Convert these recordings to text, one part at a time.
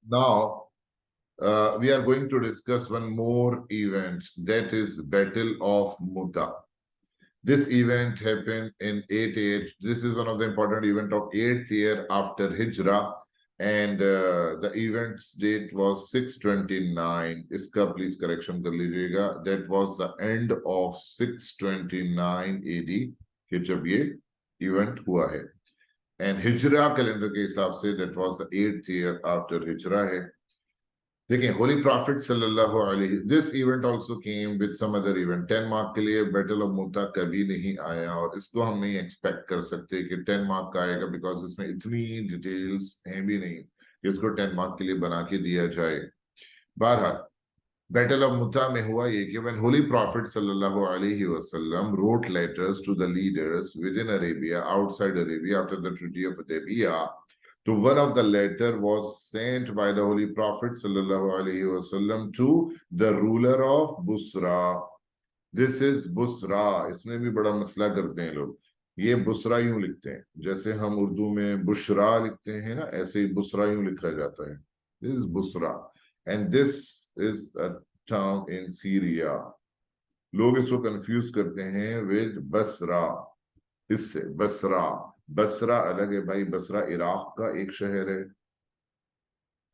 Now, we are going to discuss one more event, that is Battle of Muta. This event happened in 8 This is one of the important event of 8th year after Hijrah, and the event's date was 629. इसका please correction कर लीजिएगा. That was the end of 629 AD कि जब ये event हुआ है. And Hijrah calendar के हिसाब से that was the 8th year after Hijrah है. देखिए, होली प्रॉफिट सल्लल्लाहु अलैहि, this event also came with some other event. 10 mark के लिए बैटल ऑफ मुता कभी नहीं आया, और इसको हम नहीं एक्सपेक्ट कर सकते कि 10 मार्क का आएगा, बिकॉज इसमें इतनी डिटेल्स हैं भी नहीं कि इसको 10 मार्क के लिए बना के दिया जाए. बहरहाल, बैटल ऑफ मुता में हुआ ये कि व्हेन होली प्रॉफिट सल्लल्लाहु अलैहि वसल्लम wrote letters to the leaders within Arabia, outside Arabia, after the treaty of Hudaibiya. So one of the letter was sent by the Holy Prophet sallallahu alaihi wasallam to the ruler of Busra. This is Busra. इसमें भी बड़ा मसला करते हैं लोग. ये बुसरा यूं लिखते हैं, जैसे हम उर्दू में बुशरा लिखते हैं ना, ऐसे ही बुसरा यूं लिखा जाता है. This is Busra, and this is a town in Syria. लोग इसको कंफ्यूज करते हैं with बसरा. इससे बसरा, बसरा अलग है भाई. बसरा इराक का एक शहर है.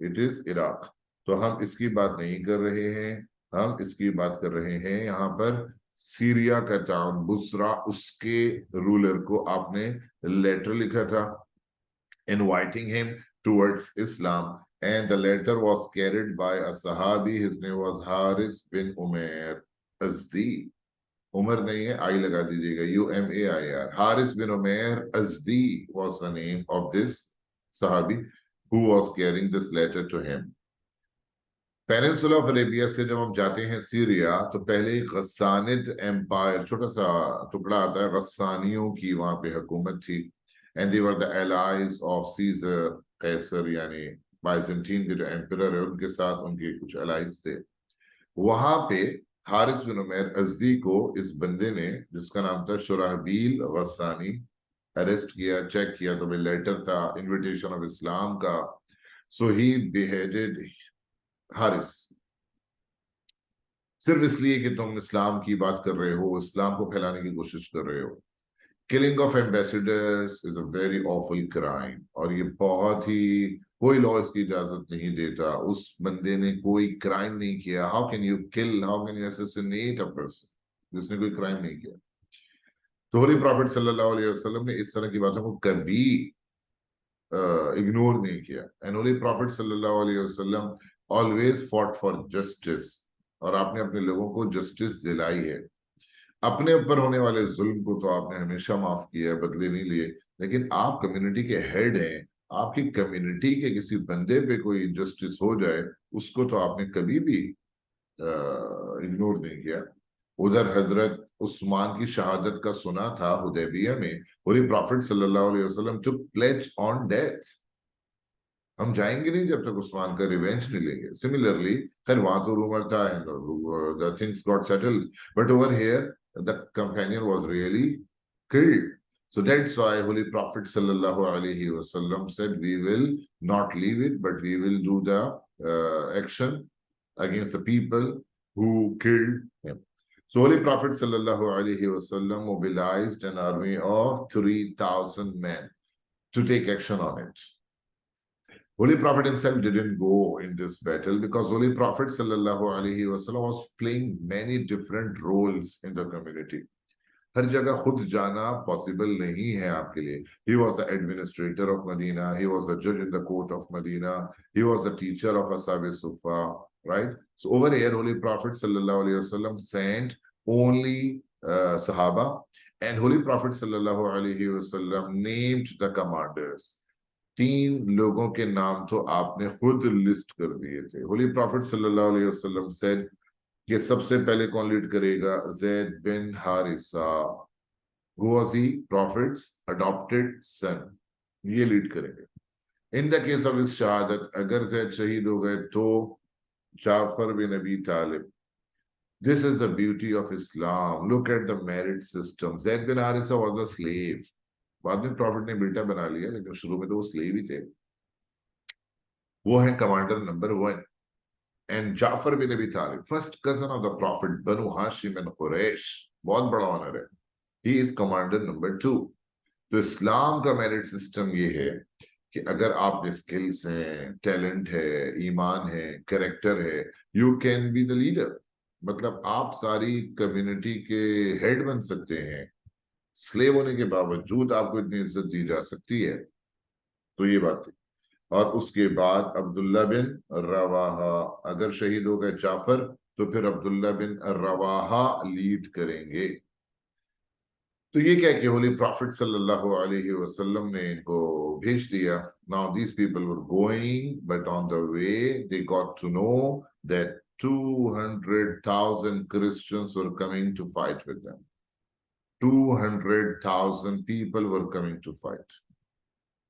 It is Iraq. तो हम इसकी बात नहीं कर रहे हैं, हम इसकी बात कर रहे हैं यहाँ पर सीरिया का टाउन बुसरा. उसके रूलर को आपने लेटर लिखा था inviting him towards Islam, and the letter was carried by a सहाबी. His name was Haris bin Umair Azdi. Umar नहीं है, आई लगा दीजिएगा, UMAIR. Haris bin Umair Azdi was the name of this sahabi who was carrying this letter to him. Peninsula of Arabia से जब हम जाते हैं सीरिया, तो पहले गस्सानिद एम्पायर, छोटा सा टुकड़ा आता है, गस्सानियों की वहां पे हुकूमत थी. And they were the allies of Caesar, कैसर यानी बाइजेंटीन के जो एम्परर है उनके साथ उनके कुछ एलाइज थे. वहां पे हारिस बिन उमैर अज़दी को इस बंदे ने, जिसका नाम था शुराहबील गस्सानी, अरेस्ट किया. चेक किया तो भाई लेटर था इनविटेशन ऑफ इस्लाम का. सो ही बिहेडेड हारिस, सिर्फ इसलिए कि तुम इस्लाम की बात कर रहे हो, इस्लाम को फैलाने की कोशिश कर रहे हो. Killing of ambassadors is a very awful crime, और ये बहुत ही, कोई लॉ इसकी इजाजत नहीं देता. उस बंदे ने कोई क्राइम नहीं किया. How can you kill, how can you assassinate a person जिसने कोई क्राइम नहीं किया. तो होली प्रॉफिट सल्लल्लाहु अलैहि वसल्लम ने इस तरह की बातों को कभी इग्नोर नहीं किया. एंड होली प्रॉफिट सल्लल्लाहु अलैहि वसल्लम ऑलवेज फॉट फॉर जस्टिस, और आपने अपने लोगों को जस्टिस दिलाई है. अपने ऊपर होने वाले जुल्म को तो आपने हमेशा माफ किया है, बदले नहीं लिए. लेकिन आप कम्युनिटी के हेड हैं, आपकी कम्युनिटी के किसी बंदे पे कोई इनजस्टिस हो जाए, उसको तो आपने कभी भी इग्नोर नहीं किया. उधर हजरत उस्मान की शहादत का सुना था हुदैबिया में. होली प्रॉफिट सल्लल्लाहु अलैहि वसल्लम टुक प्लेज ऑन डेथ. हम जाएंगे नहीं जब तक उस्मान का रिवेंज नहीं लेंगे. सिमिलरली, खैर वहां तो रूमर था and the things got settled, but over here the companion was really killed. So that's why Holy Prophet sallallahu alaihi wasallam said, we will not leave it, but we will do the action against the people who killed him. So Holy Prophet sallallahu alaihi wasallam mobilized an army of 3,000 men to take action on it. Holy Prophet himself didn't go in this battle because Holy Prophet sallallahu alaihi wasallam was playing many different roles in the community. हर जगह खुद जाना possible नहीं है आपके लिए. He was the administrator of Medina, he was the judge in the court of Medina, he was the teacher of Ashab Sufa, right? So over here, Holy Prophet sallallahu alaihi wasallam sent only Sahaba, and Holy Prophet sallallahu alaihi wasallam named the commanders. 3 लोगों के नाम तो आपने खुद list कर दिए थे. Holi prophet सल्लल्लाहु अलैहि वसल्लम सेड कि सबसे पहले कौन लीड करेगा? Zaid bin Harisa. Who was he? Prophet's adopted son. ये लीड करेंगे. इन द केस ऑफ इस शहादत, अगर ज़ैद शहीद हो गए तो Jafar bin Abi Talib. This is the beauty of Islam. Look at the merit system. Zaid bin Harisa was a slave. बाद में प्रॉफिट ने बेटा बना लिया, लेकिन शुरू में तो वो स्लेव ही थे. वो है commander number 1। And Jafar bin Abi Talib, first cousin of the prophet, Banu Hashim and Quraysh, बहुत बड़ा ऑनर है, ही इज कमांडर नंबर 2। तो इस्लाम का मेरिट सिस्टम ये है कि अगर आप में स्किल्स हैं, टैलेंट है, ईमान है, कैरेक्टर है, you can be the leader. मतलब आप सारी कम्युनिटी के हेड बन सकते हैं। स्लेव होने के बावजूद आपको इतनी इज्जत दी जा सकती है। तो ये बात है। और उसके बाद अब्दुल्ला बिन रवाहा, अगर शहीद हो गए जाफर तो फिर अब्दुल्ला बिन रवाहा लीड करेंगे। तो ये क्या कि होली प्रॉफिट सल्लल्लाहु अलैहि वसल्लम ने इनको भेज दिया। Now these people were going, but on the way they got to know that 200,000 Christians were coming to fight with them. 200,000 people were coming to fight.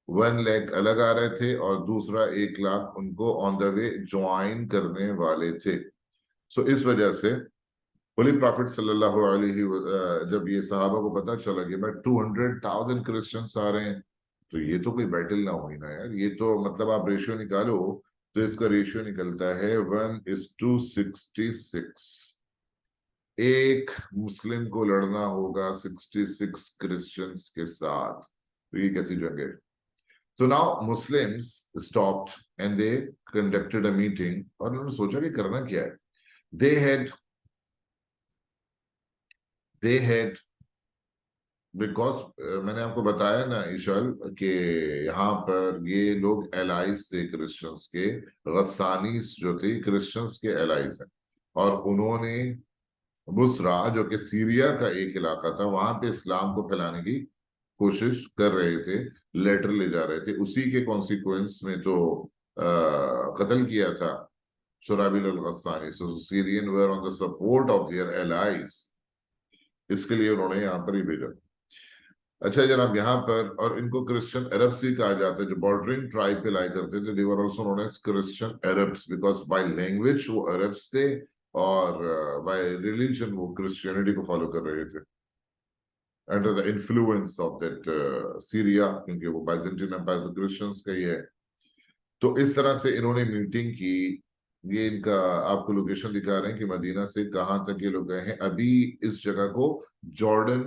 1 lakh अलग आ रहे थे और दूसरा 1 लाख उनको ऑन द वे ज्वाइन करने वाले थे। सो इस वजह से होली प्रॉफिट सल्लल्लाहु अलैहि जब ये सहाबा को पता चला कि भाई 200,000 क्रिश्चियंस आ रहे हैं, तो ये तो कोई बैटल ना हुई ना यार, ये तो मतलब आप रेशियो निकालो तो इसका रेशियो निकलता है 1:66। एक मुस्लिम को लड़ना होगा 66 क्रिश्चियंस के साथ, तो ये कैसी जंग है। So now Muslims stopped and they conducted a meeting और उन्होंने सोचा कि करना क्या है। They had because मैंने आपको बताया ना ईशल कि यहाँ पर ये लोग एलाइज थे क्रिश्चियंस के, गस्सानीस जो थे क्रिश्चियंस के एलाइज हैं, और उन्होंने बुसरा जो कि सीरिया का एक इलाका था वहां पे इस्लाम को फैलाने की कोशिश कर रहे थे, लेटर ले जा रहे थे। उसी के कॉन्सिक्वेंस में जो कत्ल किया था Shurahbil al Ghassani, so Syrian were on the support of their allies, इसके लिए उन्होंने यहाँ पर ही भेजा। अच्छा जनाब, यहाँ पर और इनको क्रिश्चियन अरब्स भी कहा जाता है, जो बॉर्डरिंग ट्राइब पे लाई करते थे, they were also known as Christian Arabs because by language वो अरब्स थे और बाय रिलीजन वो क्रिश्चियनिटी को फॉलो कर रहे थे under the influence of that Syria, क्योंकि वो बाइजेंटाइन एम्पायर तो क्रिश्चियंस का ही है। तो इस तरह से इन्होंने मीटिंग की। ये इनका आपको लोकेशन दिखा रहे हैं कि मदीना से कहाँ तक ये लोग गए हैं। अभी इस जगह को जॉर्डन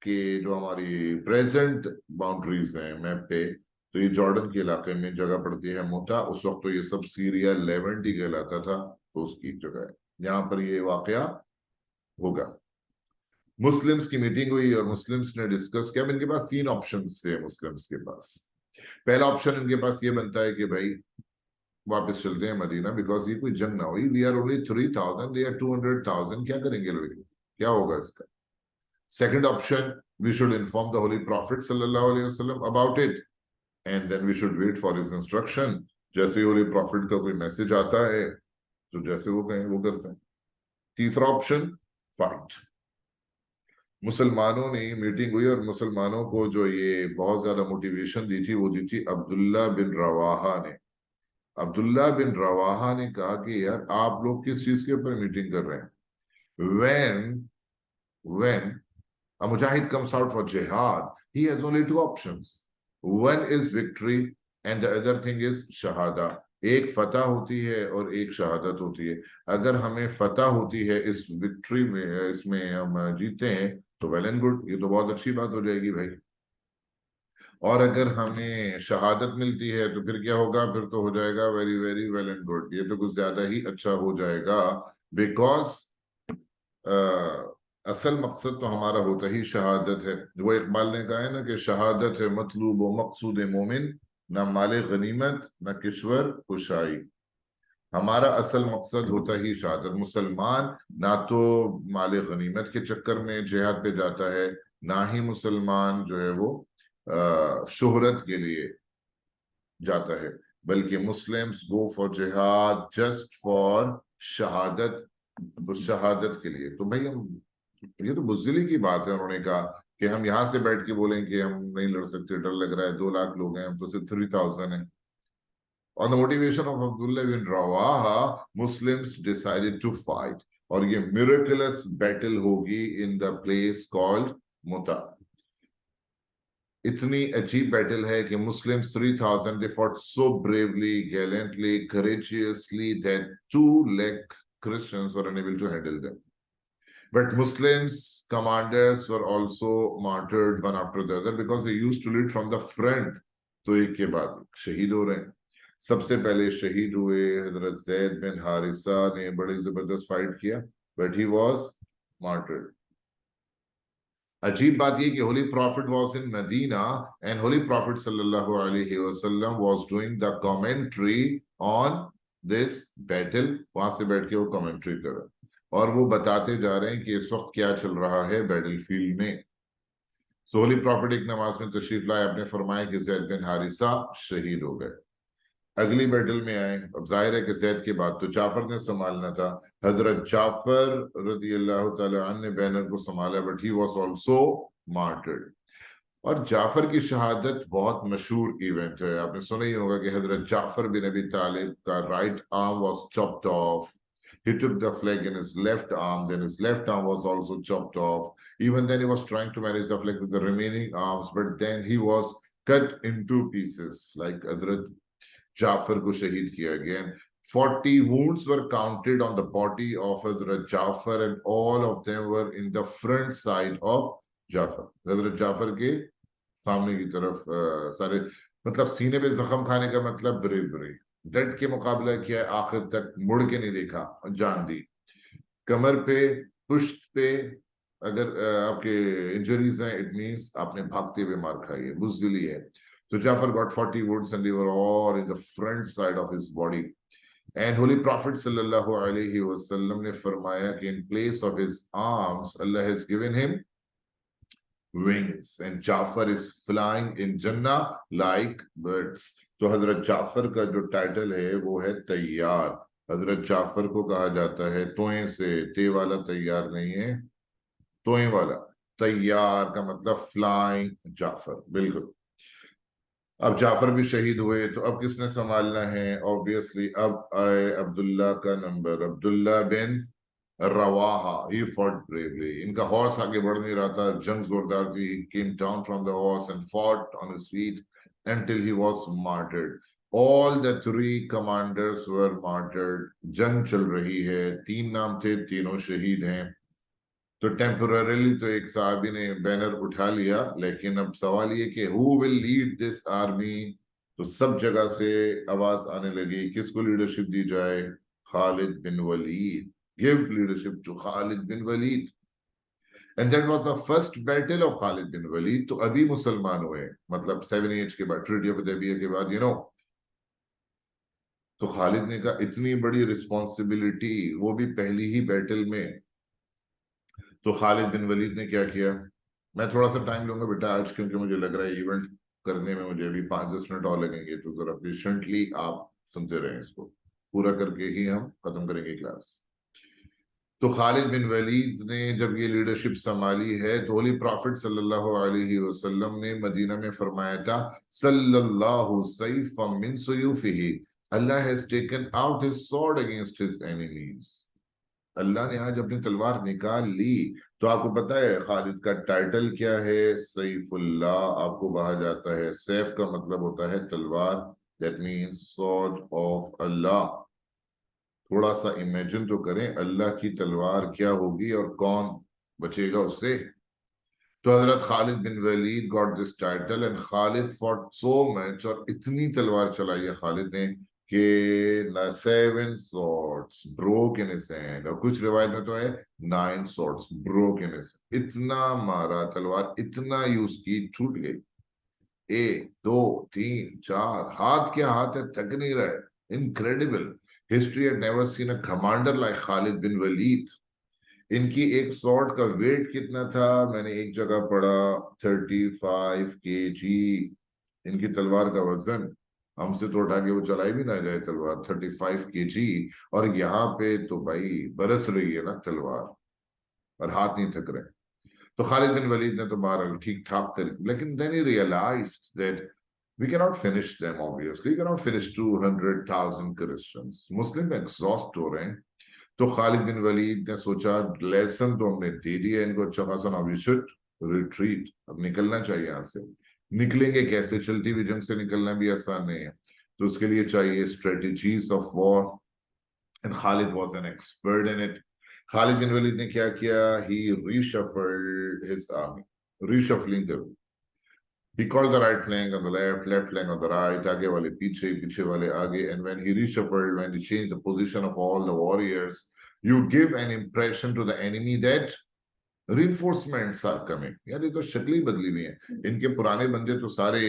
के जो हमारी प्रेजेंट बाउंड्रीज हैं मैप पे, तो ये जॉर्डन के इलाके में जगह पड़ती है मोटा। उस वक्त तो ये सब सीरिया लेवेंट ही कहलाता था, तो उसकी जगह है, यहाँ पर ये वाकया होगा। मुस्लिम्स की मीटिंग हुई और मुस्लिम्स ने डिस्कस किया। इनके पास 3 ऑप्शंस थे मुस्लिम्स के पास। पहला ऑप्शन इनके पास ये बनता है कि भाई वापस चलते हैं मदीना, बिकॉज ये कोई जंग ना हुई, we are only 3,000, they are 200,000, क्या करेंगे लोग, क्या होगा इसका। Second option, we should inform the holy prophet सल्लल्लाहु अलैहि वसल्लम about it and then we should wait for his instruction. जैसे होली प्रॉफिट का कोई मैसेज आता है तो जैसे वो कहें वो करते हैं। तीसरा ऑप्शन, फाइट। मुसलमानों ने मीटिंग हुई और मुसलमानों को जो ये बहुत ज्यादा मोटिवेशन दी थी वो दी थी अब्दुल्ला बिन रवाहा ने। अब्दुल्ला बिन रवाहा ने कहा कि यार आप लोग किस चीज के ऊपर मीटिंग कर रहे हैं। when a mujahid comes out for jihad, he has only 2 options. One is victory and the other thing is shahada. एक फतह होती है और एक शहादत होती है। अगर हमें फतह होती है इस विक्ट्री में, इसमें हम जीते हैं तो वेल एंड गुड, ये तो बहुत अच्छी बात हो जाएगी भाई। और अगर हमें शहादत मिलती है तो फिर क्या होगा, फिर तो हो जाएगा very very well and good, ये तो कुछ ज्यादा ही अच्छा हो जाएगा। बिकॉज असल मकसद तो हमारा होता ही शहादत है। वो इकबाल ने कहा है ना कि शहादत है मतलूब व मकसूद मोमिन, न माले गनीमत न किश्वर कुशाई। हमारा असल मकसद होता ही शहादत। मुसलमान ना तो माले गनीमत के चक्कर में जिहाद पे जाता है, ना ही मुसलमान जो है वो शोहरत के लिए जाता है, बल्कि मुस्लिम्स गो फॉर जिहाद जस्ट फॉर शहादत, तो शहादत के लिए। तो भाई हम, ये तो बुज़दिली की बात है। उन्होंने कहा कि हम यहाँ से बैठ के बोलें कि हम नहीं लड़ सकते, डर लग रहा है, 2 लाख लोग हैं, हम तो सिर्फ 3,000 हैं। On the motivation of Abdullah bin Rawaha, Muslims decided to fight, और ये miraculous battle होगी in the place called Muta। इतनी अजीब बैटल है कि Muslims 3000 they fought so bravely, gallantly, courageously that 2 lakh Christians were unable to handle them. But Muslims commanders were also martyred one after the other because they used to lead from the front. तो एक के बाद शहीद हो रहे हैं. सबसे पहले शहीद हुए हजरत जैद बिन हारिसा ने बड़ी जबरदस्त फाइट किया, but he was martyred. अजीब बात ये कि holy prophet was in Medina and holy prophet सल्लल्लाहु अलैहि वसल्लम was doing the commentary on this battle. वहां से बैठ के वो कमेंट्री कर रहे और वो बताते जा रहे हैं कि इस वक्त क्या चल रहा है बैटल फील्ड में. सो होली प्रॉफिट एक नमाज में तशरीफ लाए, आपने फरमाया कि जैद बिन हारिसा शहीद हो गए. अगली बैटल में आए. अब जाहिर है कि जैद के बाद तो जाफर ने संभालना था. हजरत जाफर रजी अल्लाह तआला अन्हु ने बैनर को संभाला, but he was also martyred. और जाफर की शहादत बहुत मशहूर इवेंट है. आपने सुना ही होगा कि हजरत जाफर बिन अबी तालिब का right arm was chopped off. He took the flag in his left arm, then his left arm was also chopped off. Even then, he was trying to manage the flag with the remaining arms, but then he was cut into pieces, like Hazrat Jafar को शहीद किया. Again, 40 wounds were counted on the body of Hazrat Jafar, and all of them were in the front side of Jafar. Hazrat Jafar के सामने की तरफ सारे, मतलब सीने पे जख्म खाने का मतलब ब्रेवरी. डट के मुकाबला किया, आखिर तक मुड़ के नहीं देखा, जान दी. कमर पे, पुश्त पे अगर आपके इंजरीज हैं, इट मींस आपने भागते हुए मार खाई है, बुजदिली है. तो Jafar got 40 wounds and they were all in the front side of his body. And Holy Prophet sallallahu alaihi wasallam ने फरमाया कि in place of his arms, Allah has given him wings and Jafar is flying in Jannah like birds. तो हजरत जाफर का जो title है वो है तैयार. हजरत जाफर को कहा जाता है तोए से, ते वाला तैयार नहीं है, तोए वाला. तैयार का मतलब फ्लाइंग जाफर. बिल्कुल. अब जाफर भी शहीद हुए, तो अब किसने संभालना है? ऑब्वियसली अब आए अब्दुल्ला का number. Abdullah bin Rawaha. He fought bravely. इनका हॉर्स आगे बढ़ नहीं रहा था, जंग जोरदार थी. He came down from the horse and fought on his feet until he was martyred. All the 3 commanders were martyred. जंग चल रही है, 3 नाम थे, तीनों शहीद हैं. तो टेम्पोररीली तो एक साहबी ने बैनर उठा लिया, लेकिन अब सवाल ये कि who will lead this army? तो सब जगह से आवाज आने लगी, किसको लीडरशिप दी जाए? Khalid bin Waleed. Give leadership to Khalid bin Walid. And that was the first battle of Khalid bin Walid. तो अभी मुसलमान हुए, मतलब 7 age के बाद, ट्रीटी ऑफ हुदैबिया के बाद, तो खालिद ने कहा इतनी बड़ी रिस्पॉन्सिबिलिटी, वो भी पहली ही बैटल में. तो खालिद बिन वलीद ने क्या किया? मैं थोड़ा सा टाइम लूंगा बेटा आज, क्योंकि मुझे लग रहा है इवेंट करने में मुझे अभी 5-10 मिनट और लगेंगे. तो जरा पेशेंटली आप सुनते रहें, इसको पूरा करके ही हम खत्म करेंगे क्लास. तो खालिद बिन वलीद ने जब ये लीडरशिप संभाली है, तो होली प्रॉफिट सल्लल्लाहु अलैहि वसल्लम ने मदीना में फरमाया था, सल्लल्लाहु सैफम मिन सुयूफिही, Allah has taken out his sword against his enemies. अल्लाह ने आज अपनी तलवार निकाल ली. तो आपको पता है खालिद का टाइटल क्या है? सैफुल्लाह. आपको कहा जाता है, सैफ का मतलब होता है तलवार, दैट मीन्स सॉर्ड ऑफ अल्लाह. थोड़ा सा इमेजिन तो करें, अल्लाह की तलवार क्या होगी और कौन बचेगा उससे. तो हजरत Khalid bin Walid got this title and Khalid fought so much, और इतनी तलवार चलाई है खालिद ने कि 7 swords broke in his hand, और कुछ रिवायत में तो है 9 swords broke in his. इतना मारा तलवार, इतना यूज की, छूट गई. 1 2 3 4 हाथ के हाथ है, थक नहीं रहे. Incredible. History had never seen a commander like Khalid bin Walid. इनकी एक स्वॉर्ड का वेट कितना था? मैंने एक जगह पढ़ा 35 kg. इनकी तलवार का वजन, हमसे तो उठा के वो चलाई भी ना जाए तलवार. 35 kg. और यहाँ पे तो भाई बरस रही है ना तलवार, और हाथ नहीं थक रहे. तो खालिद बिन वलीद ने तो बहरहाल ठीक ठाक तरीके, लेकिन then he realized that we cannot finish them, obviously. We cannot finish 200,000 Christians. Muslim exhaust हो रहे हैं. तो खालिद बिन वलीद ने सोचा, लेसन तो हमने दे दिया इनको अच्छा खासा, now we should retreat. अब निकलना चाहिए यहाँ से. निकलेंगे कैसे, चलती हुई जंग से निकलना भी आसान नहीं है, तो उसके लिए चाहिए strategies of war, and Khalid was an expert in it. Khalid bin Walid ने क्या किया, he reshuffled his army, reshuffling, he called the right flank on the left, left flank on the right, आगे वाले पीछे, पीछे वाले आगे, and when he reshuffled, when he changed the position of all the warriors, you give an impression to the enemy that reinforcements are coming। यार ये तो शक्ल ही बदली हुई है, इनके पुराने बंदे तो सारे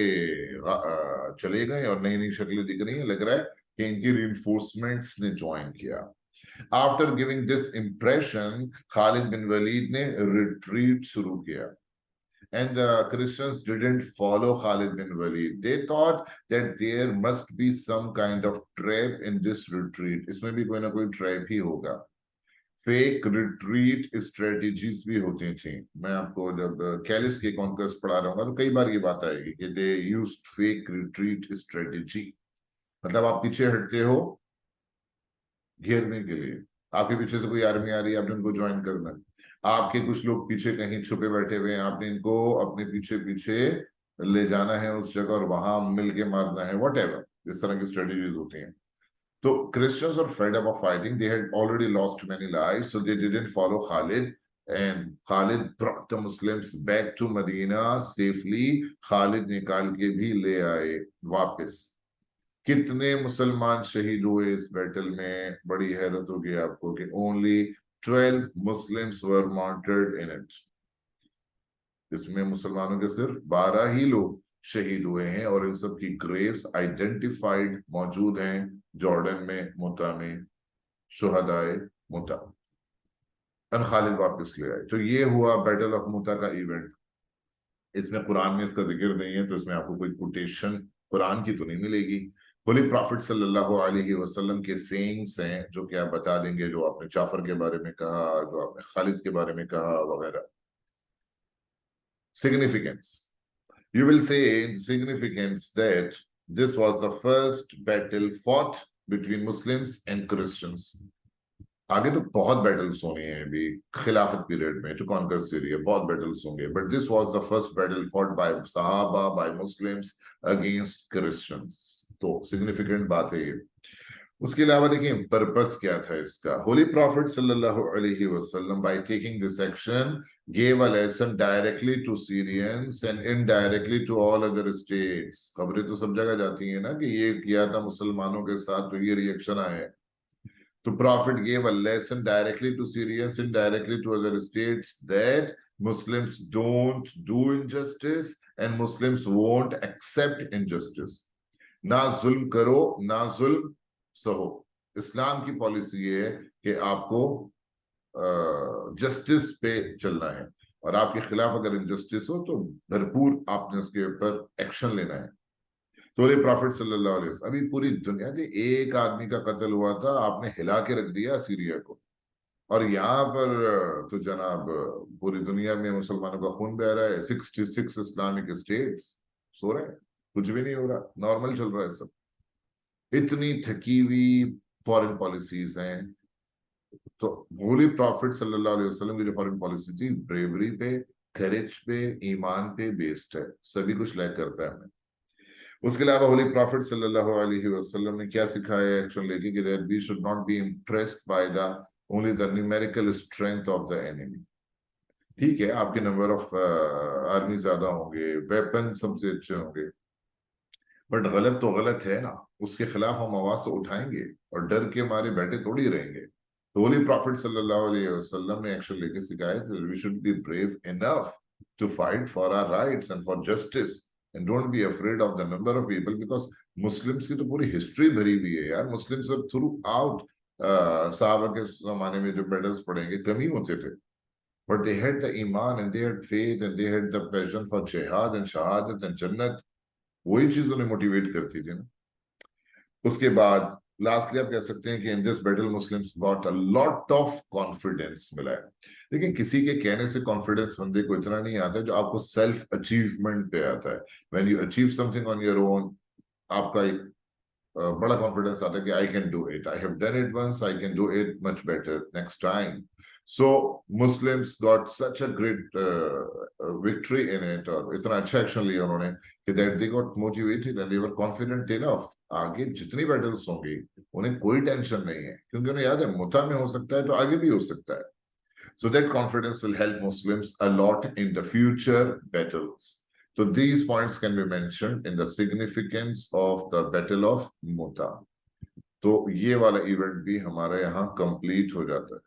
चले गए और नई नई शक्लें दिख रही हैं, लग रहा है कि इनकी reinforcements ने ज्वाइन किया। After giving this impression, Khalid bin Walid ने रिट्रीट शुरू किया। And the Christians didn't follow Khalid bin Walid. They thought that there must be some kind of trap in this retreat. इसमें भी कोई ना कोई trap ही होगा। Fake retreat strategies भी होती थी। मैं आपको जब कैलिस के कॉन्क्वेस्ट पढ़ा रहा हूँ तो कई बार ये बात आएगी कि they used fake retreat strategy। मतलब आप पीछे हटते हो घेरने के लिए, आपके पीछे से कोई आर्मी आ रही है, आपने उनको ज्वाइन करना है, आपके कुछ लोग पीछे कहीं छुपे बैठे हुए हैं, आपने इनको अपने पीछे पीछे ले जाना है उस जगह और वहां मिलके मारना है, वट एवर, इस तरह की स्ट्रेटेजीज होती हैं। तो Christians are fed up of fighting, they had already lost many lives, so they didn't follow Khalid, and Khalid brought the Muslims back to Medina safely. Khalid निकाल के भी ले आए वापस। कितने मुसलमान शहीद हुए इस बैटल में, बड़ी हैरत होगी आपको कि only 12 Muslims were martyred in it. इसमें मुसलमानों के सिर्फ 12 ही लोग शहीद हुए हैं, और इन सब की ग्रेव्स आइडेंटिफाइड मौजूद हैं जॉर्डन में, मुता में, शुहदाए मुता। अन खालिद वापस ले आए। तो ये हुआ बैटल ऑफ मुता का इवेंट। इसमें कुरान में इसका जिक्र नहीं है, तो इसमें आपको कोई कोटेशन कुरान की तो नहीं मिलेगी। होली प्रॉफिट सल्लल्लाहु अलैहि वसल्लम के सेइंग्स हैं जो कि आप बता देंगे, जो आपने जाफर के बारे में कहा, जो आपने खालिद के बारे में कहा वगैरह। Significance, you will say in significance that this was the first battle fought between Muslims and Christians। आगे तो बहुत बैटल्स होने हैं अभी खिलाफत पीरियड में, टू कॉन्कर सीरिया बहुत बैटल्स होंगे, but this was the first battle fought by सहाबा, बाय मुस्लिम्स अगेंस्ट क्रिश्चियंस। तो सिग्निफिकेंट बात है ये। उसके अलावा देखिए पर्पस क्या था इसका। होली प्रॉफिट सल्लल्लाहु अलैहि वसल्लम by taking this action gave a lesson directly to Syrians and indirectly to all other states। खबरें तो सब जगह जाती हैं ना कि ये किया था मुसलमानों के साथ तो ये रिएक्शन आया। तो Prophet gave a lesson directly to Syrians, indirectly to other states, that Muslims don't do injustice and Muslims won't accept injustice। ना जुल्म करो, ना जुल्म सहो। इस्लाम की पॉलिसी है कि आपको जस्टिस पे चलना है, और आपके खिलाफ अगर इनजस्टिस हो तो भरपूर आपने उसके ऊपर एक्शन लेना है। तो ये प्रॉफिट सल्लल्लाहु अलैहि वसल्लम, अभी पूरी दुनिया से एक आदमी का कत्ल हुआ था, आपने हिला के रख दिया सीरिया को, और यहाँ पर तो जनाब पूरी दुनिया में मुसलमानों का खून बह रहा है। 66 इस्लामिक स्टेट्स सो रहे हैं, कुछ भी नहीं हो रहा, नॉर्मल चल रहा है सब। इतनी थकी हुई फॉरेन पॉलिसीज हैं। तो होली प्रॉफिट सल्लल्लाहु अलैहि वसल्लम की जो फॉरेन पॉलिसी थी, ब्रेवरी पे, करेज पे, ईमान पे बेस्ड है, सभी कुछ लैक करता है हमें। उसके अलावा होली प्रॉफिट सल्लल्लाहु अलैहि वसल्लम ने क्या सिखाया एक्शन लेके कि that we should not be impressed by the only the numerical strength of the enemy. ठीक है, आपके नंबर ऑफ आर्मी ज्यादा होंगे, वेपन सबसे अच्छे होंगे, बट गलत तो गलत है ना, उसके खिलाफ हम आवाज तो उठाएंगे और डर के मारे बैठे थोड़ी रहेंगे। तो होली प्रॉफिट सल्लल्लाहु अलैहि वसल्लम ने एक्शन लेके सिखाया कि we should be brave enough to fight for our rights and for justice, and don't be afraid of the number of people, because Muslims की तो पूरी हिस्ट्री भरी हुई है यार। मुस्लिम्स थ्रू आउट सहाबा के जमाने में जो बैटल्स पड़ेंगे कम ही होते थे, but they had the iman and they had faith and they had the passion for jihad and shahadat and jannat। वही चीज उन्हें मोटिवेट करती थी ना। उसके बाद लास्टली आप कह सकते हैं कि in this battle Muslims got a lot of confidence मिला है। लेकिन किसी के कहने से कॉन्फिडेंस बंदे को इतना नहीं आता है जो आपको सेल्फ अचीवमेंट पे आता है। When you achieve something on your own, आपका एक बड़ा कॉन्फिडेंस आता है कि I can do it, I have done it once, I can do it much better next time. So Muslims got such a great victory in it, और इतना अच्छा action लिया उन्होंने कि that they got motivated and they were confident enough. आगे जितनी battles होंगी उन्हें कोई टेंशन नहीं है क्योंकि उन्हें याद है मुता में हो सकता है तो आगे भी हो सकता है. So that confidence will help Muslims a lot in the future battles. So these points can be mentioned in the significance of the Battle of Muta. तो ये वाला इवेंट भी हमारे यहाँ कंप्लीट हो जाता है.